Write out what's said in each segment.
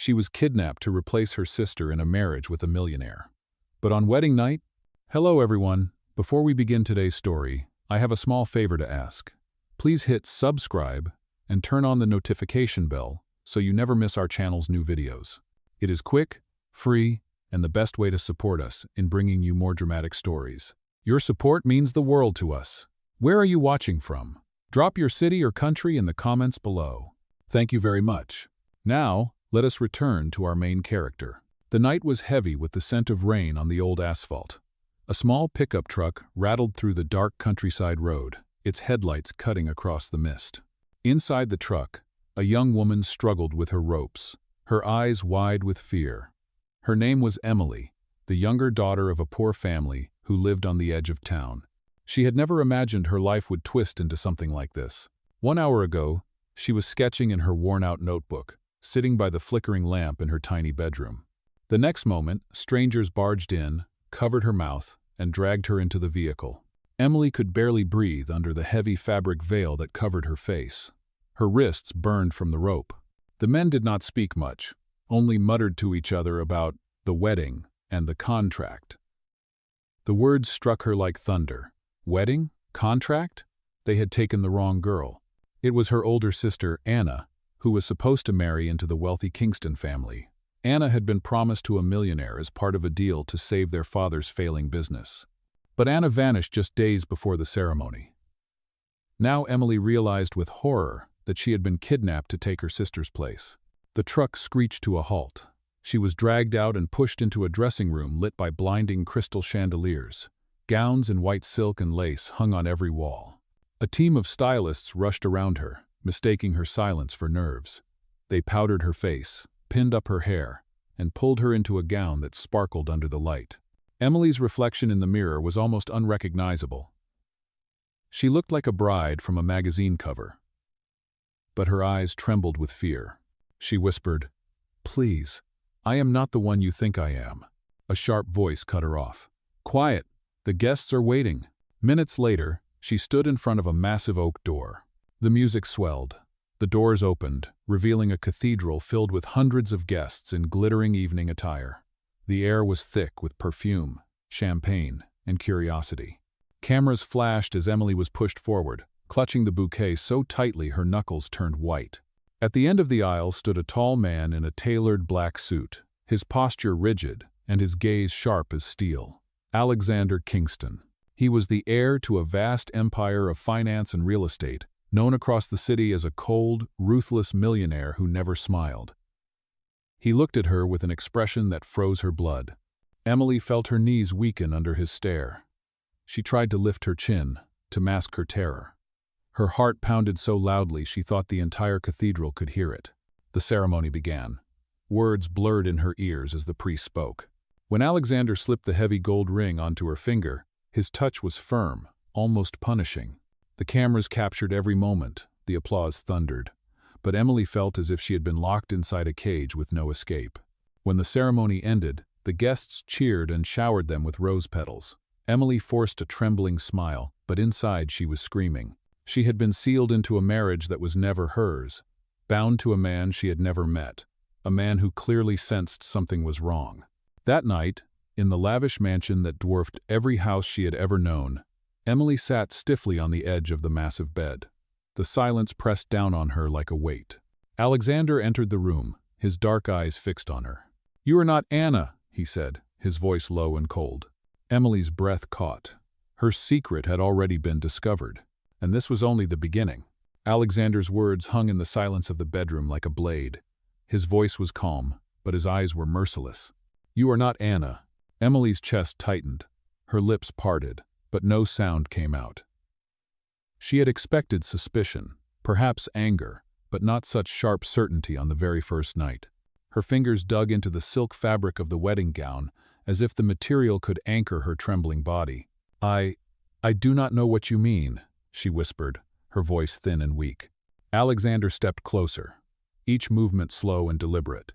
She was kidnapped to replace her sister in a marriage with a millionaire. But on wedding night, hello everyone. Before we begin today's story, I have a small favor to ask. Please hit subscribe and turn on the notification bell so you never miss our channel's new videos. It is quick, free, and the best way to support us in bringing you more dramatic stories. Your support means the world to us. Where are you watching from? Drop your city or country in the comments below. Thank you very much. Now, let us return to our main character. The night was heavy with the scent of rain on the old asphalt. A small pickup truck rattled through the dark countryside road, its headlights cutting across the mist. Inside the truck, a young woman struggled with her ropes, her eyes wide with fear. Her name was Emily, the younger daughter of a poor family who lived on the edge of town. She had never imagined her life would twist into something like this. 1 hour ago, she was sketching in her worn-out notebook, sitting by the flickering lamp in her tiny bedroom. The next moment, strangers barged in, covered her mouth, and dragged her into the vehicle. Emily could barely breathe under the heavy fabric veil that covered her face. Her wrists burned from the rope. The men did not speak much, only muttered to each other about the wedding and the contract. The words struck her like thunder. Wedding? Contract? They had taken the wrong girl. It was her older sister, Anna, who was supposed to marry into the wealthy Kingston family. Anna had been promised to a millionaire as part of a deal to save their father's failing business. But Anna vanished just days before the ceremony. Now Emily realized with horror that she had been kidnapped to take her sister's place. The truck screeched to a halt. She was dragged out and pushed into a dressing room lit by blinding crystal chandeliers. Gowns in white silk and lace hung on every wall. A team of stylists rushed around her, mistaking her silence for nerves. They powdered her face, pinned up her hair, and pulled her into a gown that sparkled under the light. Emily's reflection in the mirror was almost unrecognizable. She looked like a bride from a magazine cover. But her eyes trembled with fear. She whispered, "Please, I am not the one you think I am." A sharp voice cut her off. "Quiet, the guests are waiting." Minutes later, she stood in front of a massive oak door. The music swelled. The doors opened, revealing a cathedral filled with hundreds of guests in glittering evening attire. The air was thick with perfume, champagne, and curiosity. Cameras flashed as Emily was pushed forward, clutching the bouquet so tightly her knuckles turned white. At the end of the aisle stood a tall man in a tailored black suit, his posture rigid and his gaze sharp as steel. Alexander Kingston. He was the heir to a vast empire of finance and real estate, known across the city as a cold, ruthless millionaire who never smiled. He looked at her with an expression that froze her blood. Emily felt her knees weaken under his stare. She tried to lift her chin, to mask her terror. Her heart pounded so loudly she thought the entire cathedral could hear it. The ceremony began. Words blurred in her ears as the priest spoke. When Alexander slipped the heavy gold ring onto her finger, his touch was firm, almost punishing. The cameras captured every moment, the applause thundered. But Emily felt as if she had been locked inside a cage with no escape. When the ceremony ended, the guests cheered and showered them with rose petals. Emily forced a trembling smile, but inside she was screaming. She had been sealed into a marriage that was never hers, bound to a man she had never met, a man who clearly sensed something was wrong. That night, in the lavish mansion that dwarfed every house she had ever known, Emily sat stiffly on the edge of the massive bed. The silence pressed down on her like a weight. Alexander entered the room, his dark eyes fixed on her. "You are not Anna," he said, his voice low and cold. Emily's breath caught. Her secret had already been discovered, and this was only the beginning. Alexander's words hung in the silence of the bedroom like a blade. His voice was calm, but his eyes were merciless. "You are not Anna." Emily's chest tightened. Her lips parted, but no sound came out. She had expected suspicion, perhaps anger, but not such sharp certainty on the very first night. Her fingers dug into the silk fabric of the wedding gown, as if the material could anchor her trembling body. I do not know what you mean," she whispered, her voice thin and weak. Alexander stepped closer, each movement slow and deliberate.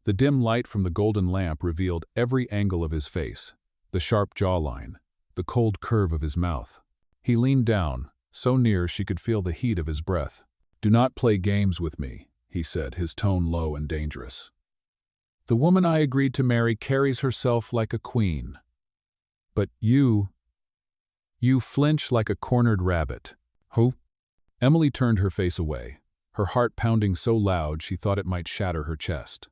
The dim light from the golden lamp revealed every angle of his face, the sharp jawline, the cold curve of his mouth. He leaned down, so near she could feel the heat of his breath. "Do not play games with me," he said, his tone low and dangerous. The woman I agreed to marry carries herself like a queen. But you flinch like a cornered rabbit. Who? Emily turned her face away, her heart pounding so loud she thought it might shatter her chest.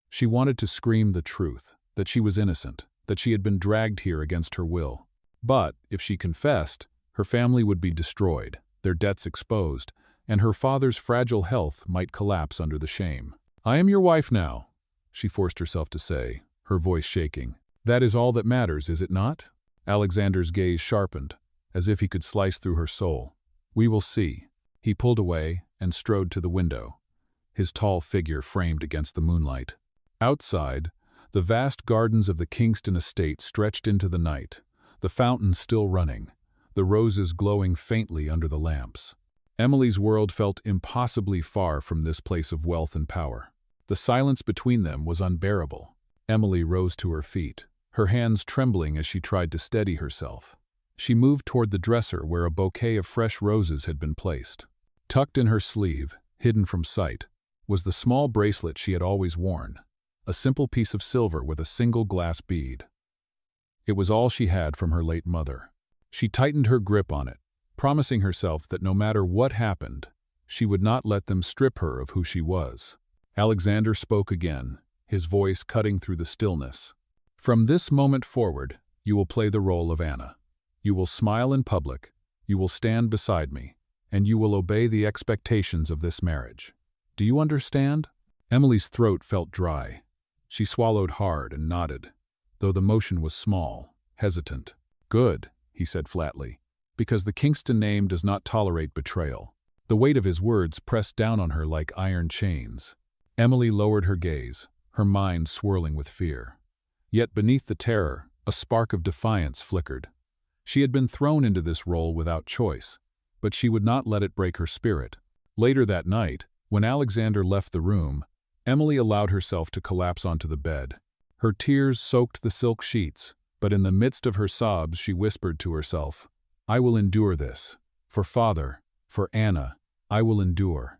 She wanted to scream the truth, that she was innocent, that she had been dragged here against her will. But, if she confessed, her family would be destroyed, their debts exposed, and her father's fragile health might collapse under the shame. I am your wife now, she forced herself to say, her voice shaking. That is all that matters, is it not? Alexander's gaze sharpened, as if he could slice through her soul. We will see. He pulled away and strode to the window, his tall figure framed against the moonlight. Outside, the vast gardens of the Kingston estate stretched into the night, the fountain still running, the roses glowing faintly under the lamps. Emily's world felt impossibly far from this place of wealth and power. The silence between them was unbearable. Emily rose to her feet, her hands trembling as she tried to steady herself. She moved toward the dresser where a bouquet of fresh roses had been placed. Tucked in her sleeve, hidden from sight, was the small bracelet she had always worn, a simple piece of silver with a single glass bead. It was all she had from her late mother. She tightened her grip on it, promising herself that no matter what happened, she would not let them strip her of who she was. Alexander spoke again, his voice cutting through the stillness. From this moment forward, you will play the role of Anna. You will smile in public, you will stand beside me, and you will obey the expectations of this marriage. Do you understand? Emily's throat felt dry. She swallowed hard and nodded, though the motion was small, hesitant. Good, he said flatly, because the Kingston name does not tolerate betrayal. The weight of his words pressed down on her like iron chains. Emily lowered her gaze, her mind swirling with fear. Yet beneath the terror, a spark of defiance flickered. She had been thrown into this role without choice, but she would not let it break her spirit. Later that night, when Alexander left the room, Emily allowed herself to collapse onto the bed. Her tears soaked the silk sheets, but in the midst of her sobs she whispered to herself, I will endure this. For father, for Anna, I will endure.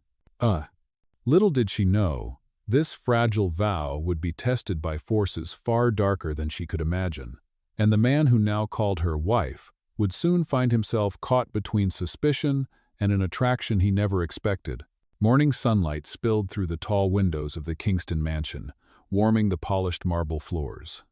Little did she know, this fragile vow would be tested by forces far darker than she could imagine, and the man who now called her wife would soon find himself caught between suspicion and an attraction he never expected. Morning sunlight spilled through the tall windows of the Kingston mansion, warming the polished marble floors.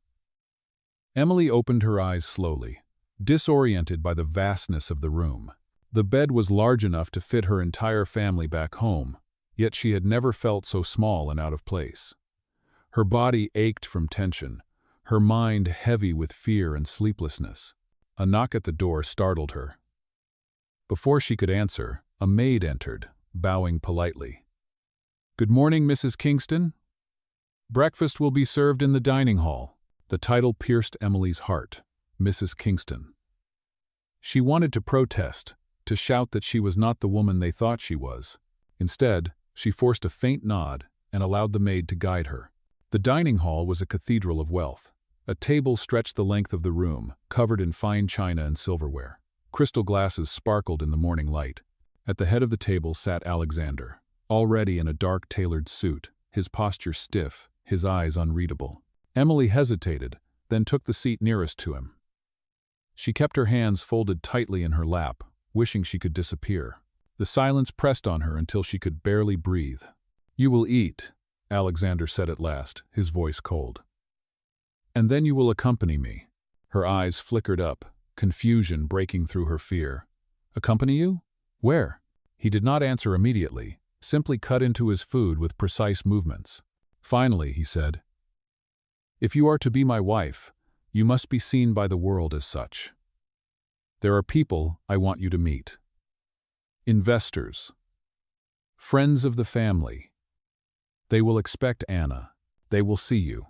Emily opened her eyes slowly, disoriented by the vastness of the room. The bed was large enough to fit her entire family back home, yet she had never felt so small and out of place. Her body ached from tension, her mind heavy with fear and sleeplessness. A knock at the door startled her. Before she could answer, a maid entered, bowing politely. Good morning, Mrs. Kingston. Breakfast will be served in the dining hall. The title pierced Emily's heart, Mrs. Kingston. She wanted to protest, to shout that she was not the woman they thought she was. Instead, she forced a faint nod and allowed the maid to guide her. The dining hall was a cathedral of wealth. A table stretched the length of the room, covered in fine china and silverware. Crystal glasses sparkled in the morning light. At the head of the table sat Alexander, already in a dark tailored suit, his posture stiff, his eyes unreadable. Emily hesitated, then took the seat nearest to him. She kept her hands folded tightly in her lap, wishing she could disappear. The silence pressed on her until she could barely breathe. You will eat, Alexander said at last, his voice cold. And then you will accompany me. Her eyes flickered up, confusion breaking through her fear. Accompany you? Where? He did not answer immediately, simply cut into his food with precise movements. Finally, he said, If you are to be my wife, you must be seen by the world as such. There are people I want you to meet. Investors. Friends of the family. They will expect Anna. They will see you.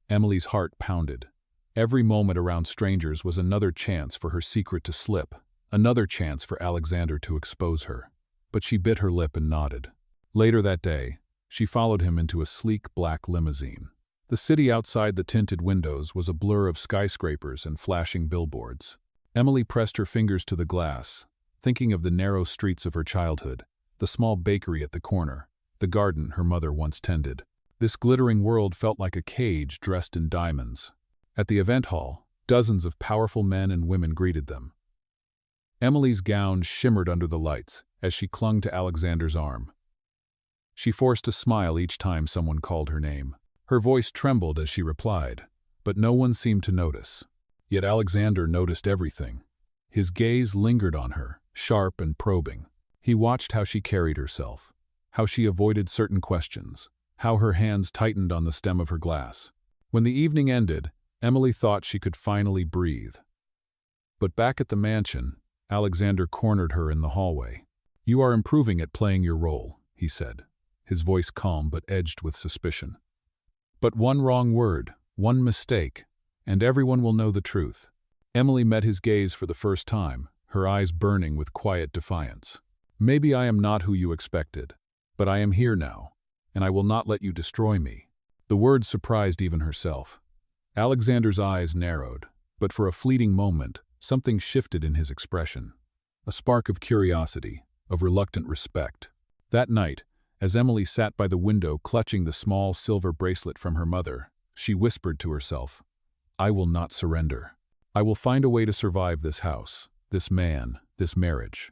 Emily's heart pounded. Every moment around strangers was another chance for her secret to slip, another chance for Alexander to expose her. But she bit her lip and nodded. Later that day, she followed him into a sleek black limousine. The city outside the tinted windows was a blur of skyscrapers and flashing billboards. Emily pressed her fingers to the glass, thinking of the narrow streets of her childhood, the small bakery at the corner, the garden her mother once tended. This glittering world felt like a cage dressed in diamonds. At the event hall, dozens of powerful men and women greeted them. Emily's gown shimmered under the lights as she clung to Alexander's arm. She forced a smile each time someone called her name. Her voice trembled as she replied, but no one seemed to notice. Yet Alexander noticed everything. His gaze lingered on her, sharp and probing. He watched how she carried herself, how she avoided certain questions, how her hands tightened on the stem of her glass. When the evening ended, Emily thought she could finally breathe. But back at the mansion, Alexander cornered her in the hallway. "You are improving at playing your role," he said, his voice calm but edged with suspicion. "But one wrong word, one mistake, and everyone will know the truth." Emily met his gaze for the first time, her eyes burning with quiet defiance. "Maybe I am not who you expected, but I am here now, and I will not let you destroy me." The words surprised even herself. Alexander's eyes narrowed, but for a fleeting moment, something shifted in his expression. A spark of curiosity, of reluctant respect. That night, as Emily sat by the window clutching the small silver bracelet from her mother, she whispered to herself, "I will not surrender. I will find a way to survive this house, this man, this marriage."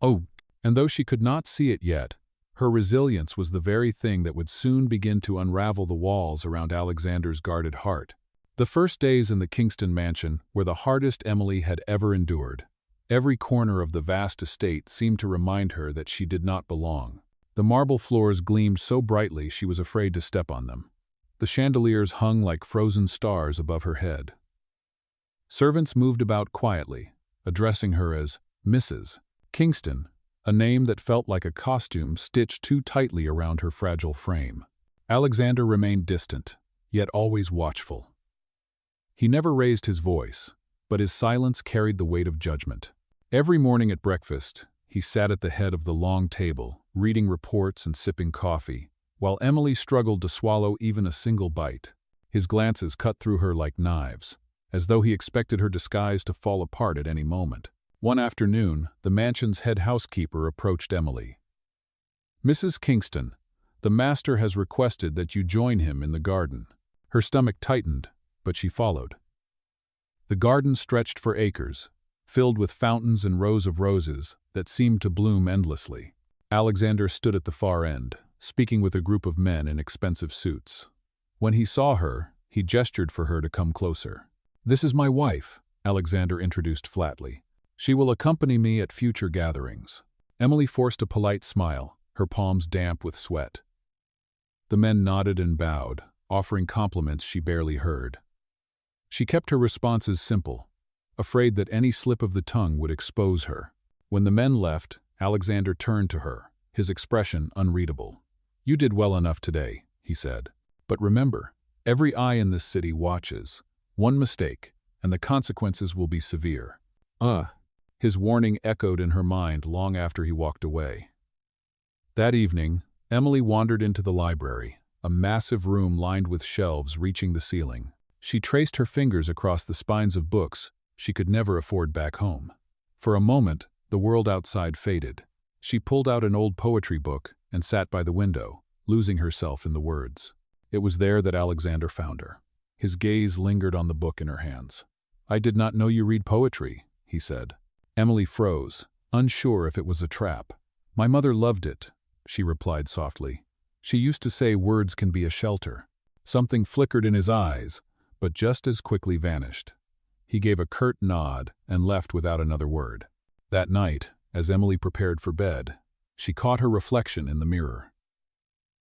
Oh, and though she could not see it yet, her resilience was the very thing that would soon begin to unravel the walls around Alexander's guarded heart. The first days in the Kingston mansion were the hardest Emily had ever endured. Every corner of the vast estate seemed to remind her that she did not belong. The marble floors gleamed so brightly she was afraid to step on them. The chandeliers hung like frozen stars above her head. Servants moved about quietly, addressing her as Mrs. Kingston, a name that felt like a costume stitched too tightly around her fragile frame. Alexander remained distant, yet always watchful. He never raised his voice, but his silence carried the weight of judgment. Every morning at breakfast, he sat at the head of the long table, reading reports and sipping coffee, while Emily struggled to swallow even a single bite. His glances cut through her like knives, as though he expected her disguise to fall apart at any moment. One afternoon, the mansion's head housekeeper approached Emily. "Mrs. Kingston, the master has requested that you join him in the garden." Her stomach tightened, but she followed. The garden stretched for acres, filled with fountains and rows of roses that seemed to bloom endlessly. Alexander stood at the far end, speaking with a group of men in expensive suits. When he saw her, he gestured for her to come closer. "This is my wife," Alexander introduced flatly. "She will accompany me at future gatherings." Emily forced a polite smile, her palms damp with sweat. The men nodded and bowed, offering compliments she barely heard. She kept her responses simple, afraid that any slip of the tongue would expose her. When the men left, Alexander turned to her, his expression unreadable. "You did well enough today," he said. "But remember, every eye in this city watches. One mistake, and the consequences will be severe." His warning echoed in her mind long after he walked away. That evening, Emily wandered into the library, a massive room lined with shelves reaching the ceiling. She traced her fingers across the spines of books she could never afford back home. For a moment, the world outside faded. She pulled out an old poetry book and sat by the window, losing herself in the words. It was there that Alexander found her. His gaze lingered on the book in her hands. "I did not know you read poetry," he said. Emily froze, unsure if it was a trap. "My mother loved it," she replied softly. "She used to say words can be a shelter." Something flickered in his eyes, but just as quickly vanished. He gave a curt nod and left without another word. That night, as Emily prepared for bed, she caught her reflection in the mirror.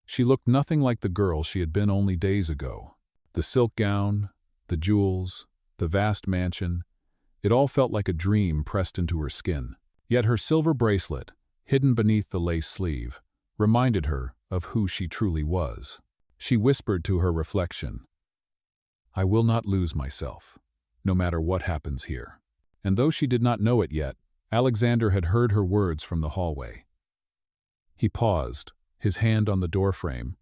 She looked nothing like the girl she had been only days ago. The silk gown, the jewels, the vast mansion, it all felt like a dream pressed into her skin. Yet her silver bracelet, hidden beneath the lace sleeve, reminded her of who she truly was. She whispered to her reflection, "I will not lose myself, no matter what happens here." And though she did not know it yet, Alexander had heard her words from the hallway. He paused, his hand on the doorframe,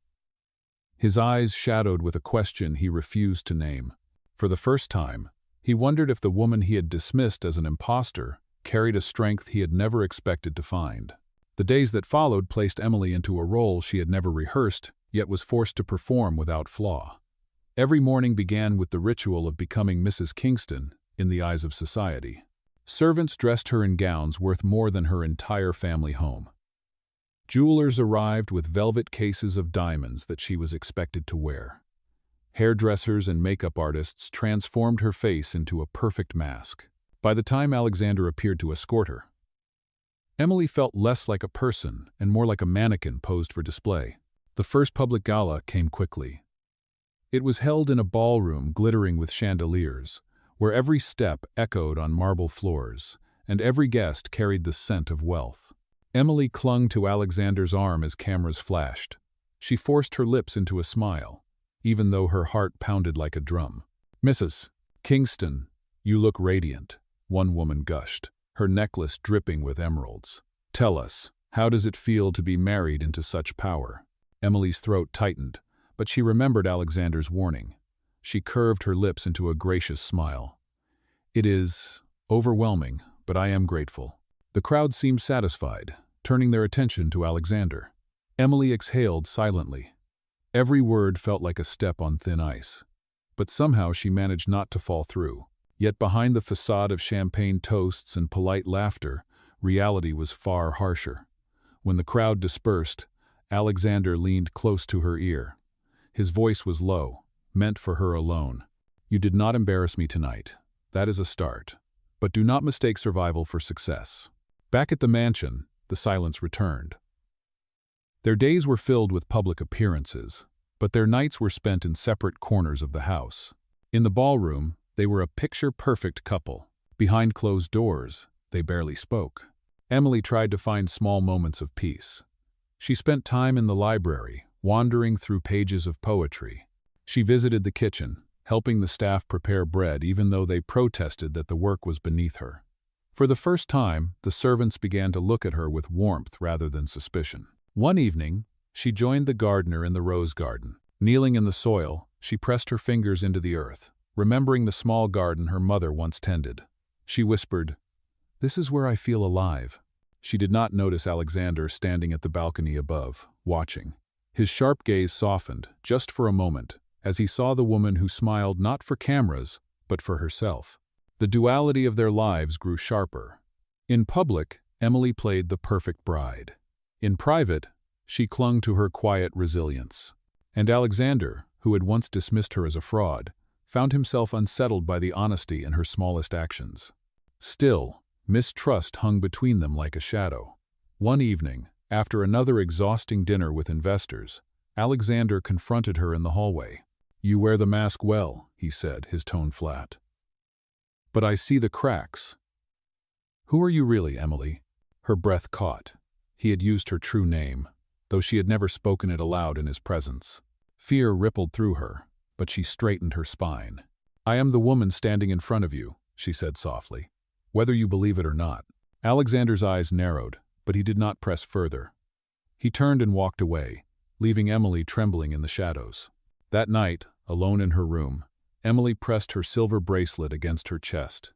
his eyes shadowed with a question he refused to name. For the first time, he wondered if the woman he had dismissed as an imposter carried a strength he had never expected to find. The days that followed placed Emily into a role she had never rehearsed, yet was forced to perform without flaw. Every morning began with the ritual of becoming Mrs. Kingston in the eyes of society. Servants dressed her in gowns worth more than her entire family home. Jewelers arrived with velvet cases of diamonds that she was expected to wear. Hairdressers and makeup artists transformed her face into a perfect mask. By the time Alexander appeared to escort her, Emily felt less like a person and more like a mannequin posed for display. The first public gala came quickly. It was held in a ballroom glittering with chandeliers, where every step echoed on marble floors, and every guest carried the scent of wealth. Emily clung to Alexander's arm as cameras flashed. She forced her lips into a smile, even though her heart pounded like a drum. "Mrs. Kingston, you look radiant," one woman gushed, her necklace dripping with emeralds. "Tell us, how does it feel to be married into such power?" Emily's throat tightened, but she remembered Alexander's warning. She curved her lips into a gracious smile. "It is overwhelming, but I am grateful." The crowd seemed satisfied, turning their attention to Alexander. Emily exhaled silently. Every word felt like a step on thin ice. But somehow she managed not to fall through. Yet behind the facade of champagne toasts and polite laughter, reality was far harsher. When the crowd dispersed, Alexander leaned close to her ear. His voice was low, meant for her alone. "You did not embarrass me tonight. That is a start. But do not mistake survival for success." Back at the mansion, the silence returned. Their days were filled with public appearances, but their nights were spent in separate corners of the house. In the ballroom, they were a picture-perfect couple. Behind closed doors, they barely spoke. Emily tried to find small moments of peace. She spent time in the library, wandering through pages of poetry. She visited the kitchen, helping the staff prepare bread even though they protested that the work was beneath her. For the first time, the servants began to look at her with warmth rather than suspicion. One evening, she joined the gardener in the rose garden. Kneeling in the soil, she pressed her fingers into the earth, remembering the small garden her mother once tended. She whispered, "This is where I feel alive." She did not notice Alexander standing at the balcony above, watching. His sharp gaze softened, just for a moment, as he saw the woman who smiled not for cameras, but for herself. The duality of their lives grew sharper. In public, Emily played the perfect bride. In private, she clung to her quiet resilience. And Alexander, who had once dismissed her as a fraud, found himself unsettled by the honesty in her smallest actions. Still, mistrust hung between them like a shadow. One evening, after another exhausting dinner with investors, Alexander confronted her in the hallway. "You wear the mask well," he said, his tone flat. "But I see the cracks." "Who are you really, Emily?" Her breath caught. He had used her true name, though she had never spoken it aloud in his presence. Fear rippled through her, but she straightened her spine. "I am the woman standing in front of you," she said softly, "whether you believe it or not." Alexander's eyes narrowed, but he did not press further. He turned and walked away, leaving Emily trembling in the shadows. That night, alone in her room, Emily pressed her silver bracelet against her chest.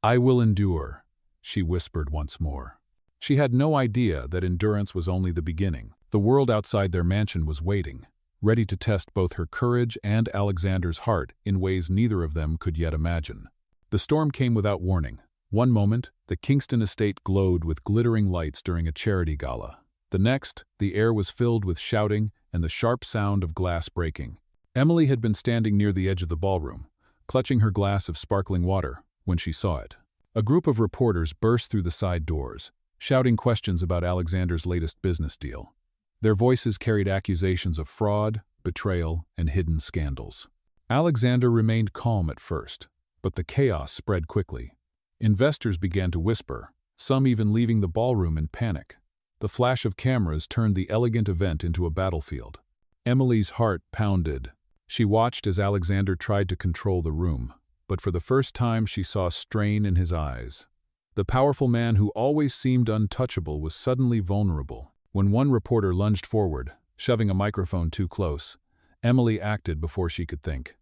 "I will endure," she whispered once more. She had no idea that endurance was only the beginning. The world outside their mansion was waiting, ready to test both her courage and Alexander's heart in ways neither of them could yet imagine. The storm came without warning. One moment, the Kingston estate glowed with glittering lights during a charity gala. The next, the air was filled with shouting and the sharp sound of glass breaking. Emily had been standing near the edge of the ballroom, clutching her glass of sparkling water, when she saw it. A group of reporters burst through the side doors, shouting questions about Alexander's latest business deal. Their voices carried accusations of fraud, betrayal, and hidden scandals. Alexander remained calm at first, but the chaos spread quickly. Investors began to whisper, some even leaving the ballroom in panic. The flash of cameras turned the elegant event into a battlefield. Emily's heart pounded. She watched as Alexander tried to control the room, but for the first time she saw strain in his eyes. The powerful man who always seemed untouchable was suddenly vulnerable. When one reporter lunged forward, shoving a microphone too close, Emily acted before she could think.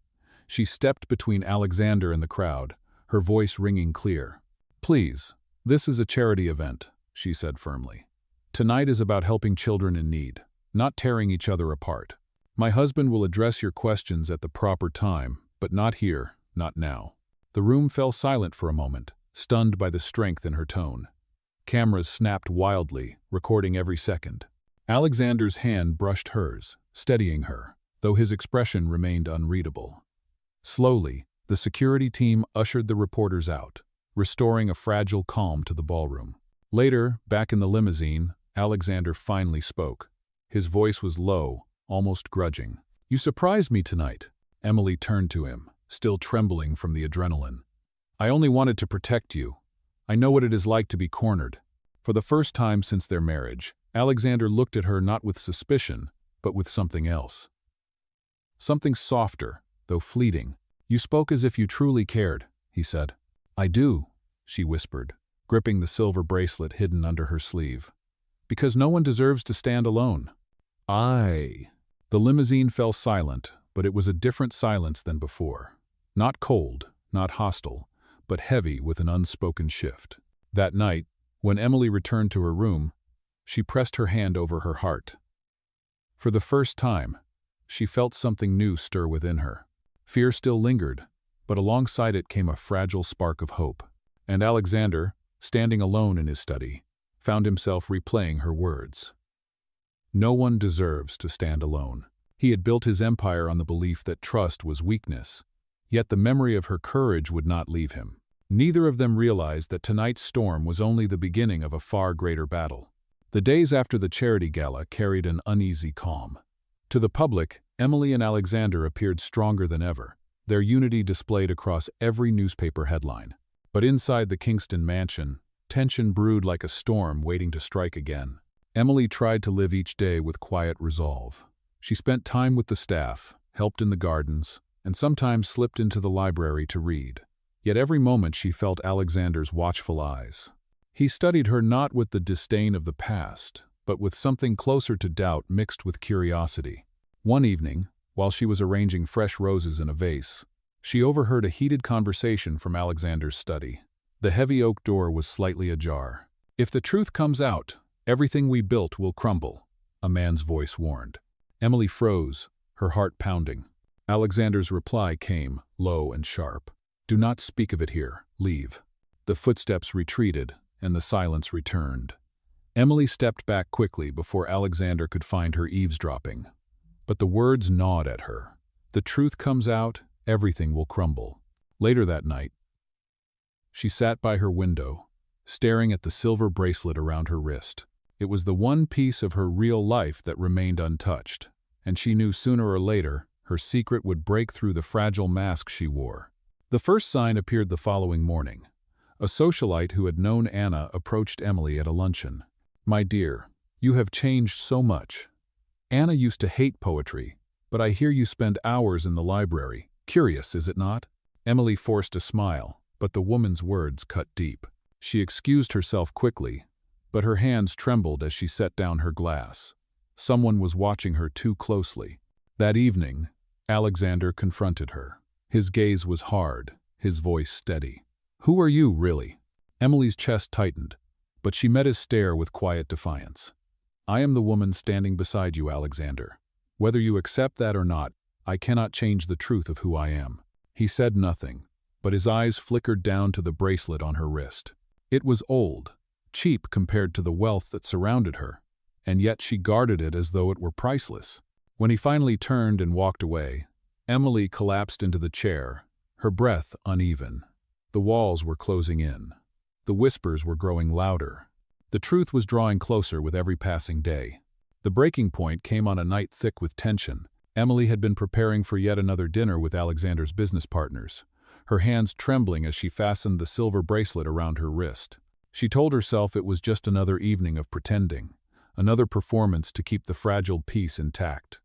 She stepped between Alexander and the crowd, her voice ringing clear. "Please, this is a charity event. she said firmly. Tonight is about helping children in need, not tearing each other apart. My husband will address your questions at the proper time, but not here, not now. The room fell silent for a moment, stunned by the strength in her tone. Cameras snapped wildly, recording every second. Alexander's hand brushed hers, steadying her, though his expression remained unreadable. Slowly, the security team ushered the reporters out, restoring a fragile calm to the ballroom. Later, back in the limousine, Alexander finally spoke. His voice was low, almost grudging. "You surprised me tonight." Emily turned to him, still trembling from the adrenaline. "I only wanted to protect you. I know what it is like to be cornered." For the first time since their marriage, Alexander looked at her not with suspicion, but with something else. Something softer, though fleeting. "You spoke as if you truly cared," he said. "I do," she whispered, gripping the silver bracelet hidden under her sleeve. "Because no one deserves to stand alone." "I." The limousine fell silent, but it was a different silence than before. Not cold, not hostile, but heavy with an unspoken shift. That night, when Emily returned to her room, she pressed her hand over her heart. For the first time, she felt something new stir within her. Fear still lingered, but alongside it came a fragile spark of hope. And Alexander, standing alone in his study, found himself replaying her words. No one deserves to stand alone. He had built his empire on the belief that trust was weakness, yet the memory of her courage would not leave him. Neither of them realized that tonight's storm was only the beginning of a far greater battle. The days after the charity gala carried an uneasy calm. To the public, Emily and Alexander appeared stronger than ever, their unity displayed across every newspaper headline. But inside the Kingston mansion, tension brewed like a storm waiting to strike again. Emily tried to live each day with quiet resolve. She spent time with the staff, helped in the gardens, and sometimes slipped into the library to read. Yet every moment she felt Alexander's watchful eyes. He studied her not with the disdain of the past, but with something closer to doubt mixed with curiosity. One evening, while she was arranging fresh roses in a vase, she overheard a heated conversation from Alexander's study. The heavy oak door was slightly ajar. "If the truth comes out, everything we built will crumble," a man's voice warned. Emily froze, her heart pounding. Alexander's reply came, low and sharp. "Do not speak of it here. Leave." The footsteps retreated, and the silence returned. Emily stepped back quickly before Alexander could find her eavesdropping. But the words gnawed at her. The truth comes out, everything will crumble. Later that night, she sat by her window, staring at the silver bracelet around her wrist. It was the one piece of her real life that remained untouched, and she knew sooner or later her secret would break through the fragile mask she wore. The first sign appeared the following morning. A socialite who had known Anna approached Emily at a luncheon. "My dear, you have changed so much. Anna used to hate poetry, but I hear you spend hours in the library. Curious, is it not?" Emily forced a smile, but the woman's words cut deep. She excused herself quickly, but her hands trembled as she set down her glass. Someone was watching her too closely. That evening, Alexander confronted her. His gaze was hard, his voice steady. "Who are you, really?" Emily's chest tightened, but she met his stare with quiet defiance. "I am the woman standing beside you, Alexander. Whether you accept that or not, I cannot change the truth of who I am." He said nothing, but his eyes flickered down to the bracelet on her wrist. It was old, cheap compared to the wealth that surrounded her, and yet she guarded it as though it were priceless. When he finally turned and walked away, Emily collapsed into the chair, her breath uneven. The walls were closing in. The whispers were growing louder. The truth was drawing closer with every passing day. The breaking point came on a night thick with tension. Emily had been preparing for yet another dinner with Alexander's business partners, her hands trembling as she fastened the silver bracelet around her wrist. She told herself it was just another evening of pretending, another performance to keep the fragile peace intact.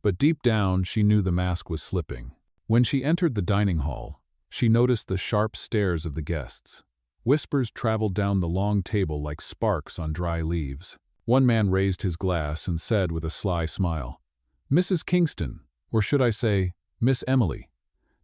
But deep down, she knew the mask was slipping. When she entered the dining hall, she noticed the sharp stares of the guests. Whispers traveled down the long table like sparks on dry leaves. One man raised his glass and said with a sly smile, "Mrs. Kingston, or should I say, Miss Emily,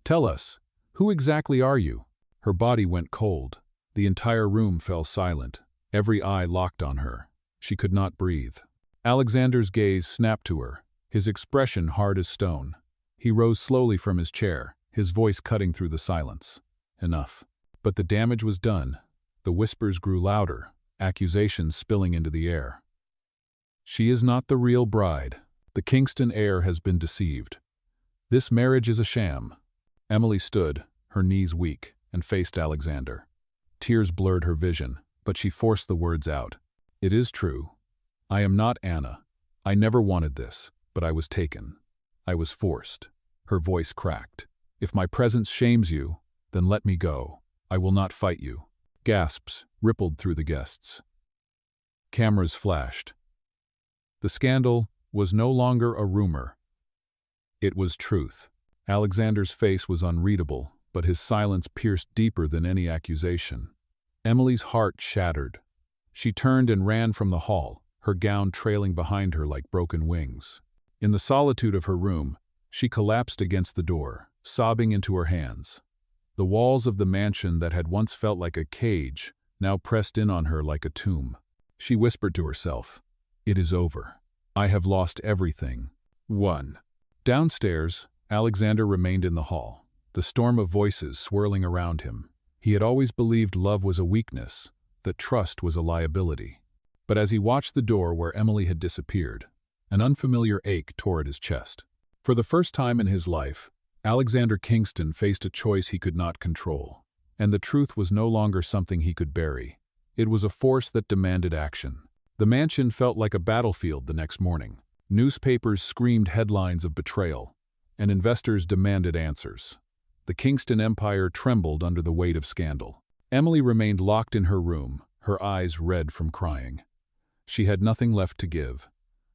tell us, who exactly are you?" Her body went cold. The entire room fell silent, every eye locked on her. She could not breathe. Alexander's gaze snapped to her, his expression hard as stone. He rose slowly from his chair, his voice cutting through the silence. Enough. But the damage was done. The whispers grew louder, accusations spilling into the air. She is not the real bride. The Kingston heir has been deceived. This marriage is a sham. Emily stood, her knees weak, and faced Alexander. Tears blurred her vision, but she forced the words out. It is true. I am not Anna. I never wanted this, but I was taken. I was forced. Her voice cracked. If my presence shames you, then let me go. I will not fight you. Gasps rippled through the guests. Cameras flashed. The scandal was no longer a rumor. It was truth. Alexander's face was unreadable, but his silence pierced deeper than any accusation. Emily's heart shattered. She turned and ran from the hall, her gown trailing behind her like broken wings. In the solitude of her room, she collapsed against the door, sobbing into her hands. The walls of the mansion that had once felt like a cage now pressed in on her like a tomb. She whispered to herself, "It is over. I have lost everything." 1. Downstairs, Alexander remained in the hall, the storm of voices swirling around him. He had always believed love was a weakness, that trust was a liability. But as he watched the door where Emily had disappeared, an unfamiliar ache tore at his chest. For the first time in his life, Alexander Kingston faced a choice he could not control. And the truth was no longer something he could bury. It was a force that demanded action. The mansion felt like a battlefield the next morning. Newspapers screamed headlines of betrayal, and investors demanded answers. The Kingston empire trembled under the weight of scandal. Emily remained locked in her room, her eyes red from crying. She had nothing left to give.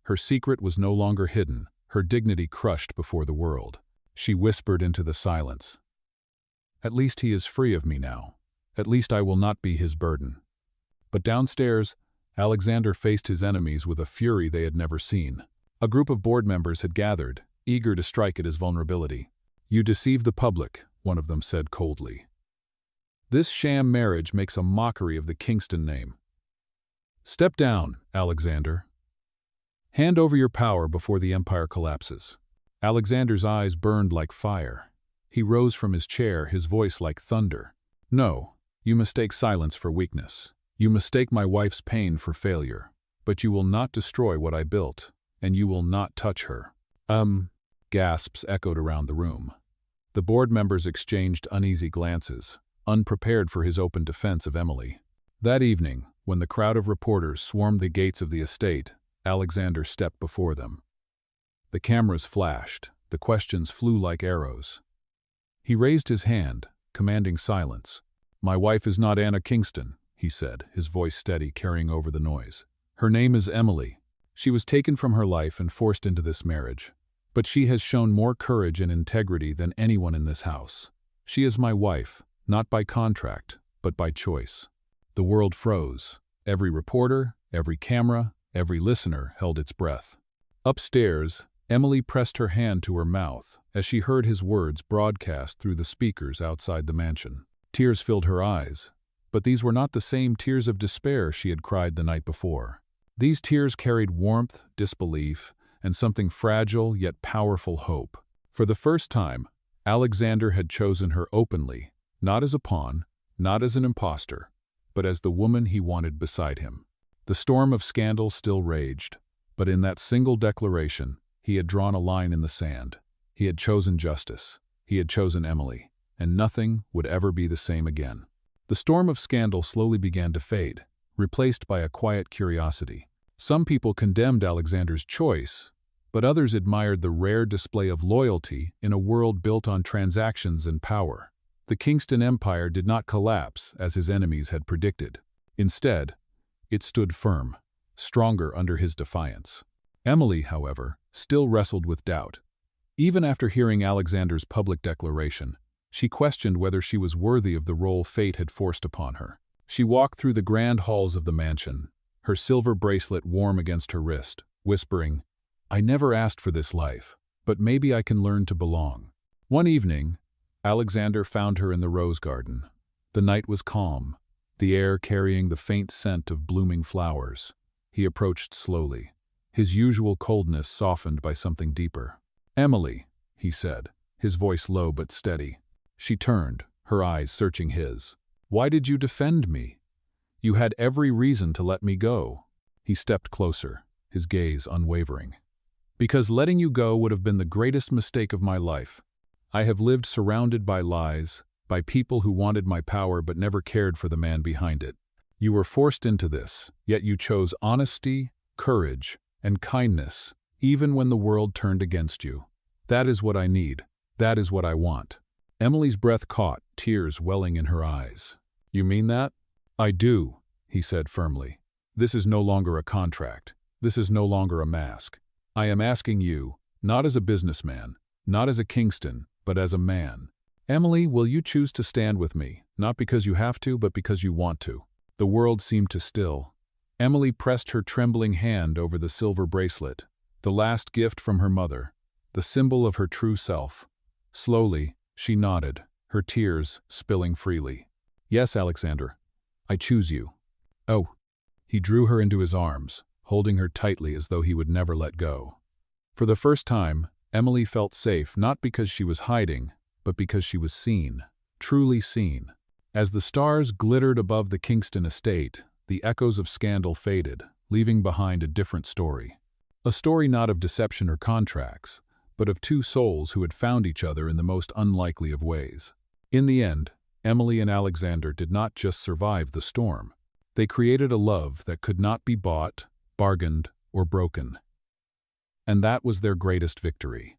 Her secret was no longer hidden, her dignity crushed before the world. She whispered into the silence. At least he is free of me now. At least I will not be his burden. But downstairs, Alexander faced his enemies with a fury they had never seen. A group of board members had gathered, eager to strike at his vulnerability. "You deceive the public," one of them said coldly. "This sham marriage makes a mockery of the Kingston name. Step down, Alexander. Hand over your power before the empire collapses." Alexander's eyes burned like fire. He rose from his chair, his voice like thunder. "No, you mistake silence for weakness. You mistake my wife's pain for failure. But you will not destroy what I built, and you will not touch her." Gasps echoed around the room. The board members exchanged uneasy glances, unprepared for his open defense of Emily. That evening, when the crowd of reporters swarmed the gates of the estate, Alexander stepped before them. The cameras flashed, the questions flew like arrows. He raised his hand, commanding silence. "My wife is not Anna Kingston," he said, his voice steady, carrying over the noise. "Her name is Emily. She was taken from her life and forced into this marriage. But she has shown more courage and integrity than anyone in this house. She is my wife, not by contract, but by choice." The world froze. Every reporter, every camera, every listener held its breath. Upstairs, Emily pressed her hand to her mouth as she heard his words broadcast through the speakers outside the mansion. Tears filled her eyes, but these were not the same tears of despair she had cried the night before. These tears carried warmth, disbelief, and something fragile yet powerful hope. For the first time, Alexander had chosen her openly, not as a pawn, not as an impostor, but as the woman he wanted beside him. The storm of scandal still raged, but in that single declaration, he had drawn a line in the sand. He had chosen justice. He had chosen Emily, and nothing would ever be the same again. The storm of scandal slowly began to fade, replaced by a quiet curiosity. Some people condemned Alexander's choice, but others admired the rare display of loyalty in a world built on transactions and power. The Kingston Empire did not collapse as his enemies had predicted. Instead, it stood firm, stronger under his defiance. Emily, however, still wrestled with doubt. Even after hearing Alexander's public declaration, she questioned whether she was worthy of the role fate had forced upon her. She walked through the grand halls of the mansion, her silver bracelet warm against her wrist, whispering, "I never asked for this life, but maybe I can learn to belong." One evening, Alexander found her in the rose garden. The night was calm, the air carrying the faint scent of blooming flowers. He approached slowly, his usual coldness softened by something deeper. "Emily," he said, his voice low but steady. She turned, her eyes searching his. "Why did you defend me? You had every reason to let me go." He stepped closer, his gaze unwavering. "Because letting you go would have been the greatest mistake of my life. I have lived surrounded by lies, by people who wanted my power but never cared for the man behind it. You were forced into this, yet you chose honesty, courage, and kindness, even when the world turned against you. That is what I need. That is what I want." Emily's breath caught, tears welling in her eyes. "You mean that?" "I do," he said firmly. "This is no longer a contract. This is no longer a mask. I am asking you, not as a businessman, not as a Kingston, but as a man. Emily, will you choose to stand with me, not because you have to, but because you want to?" The world seemed to still. Emily pressed her trembling hand over the silver bracelet, the last gift from her mother, the symbol of her true self. Slowly, she nodded, her tears spilling freely. "Yes, Alexander, I choose you." "Oh." He drew her into his arms, holding her tightly as though he would never let go. For the first time, Emily felt safe not because she was hiding, but because she was seen, truly seen. As the stars glittered above the Kingston estate, the echoes of scandal faded, leaving behind a different story. A story not of deception or contracts, but of two souls who had found each other in the most unlikely of ways. In the end, Emily and Alexander did not just survive the storm. They created a love that could not be bought, bargained, or broken. And that was their greatest victory.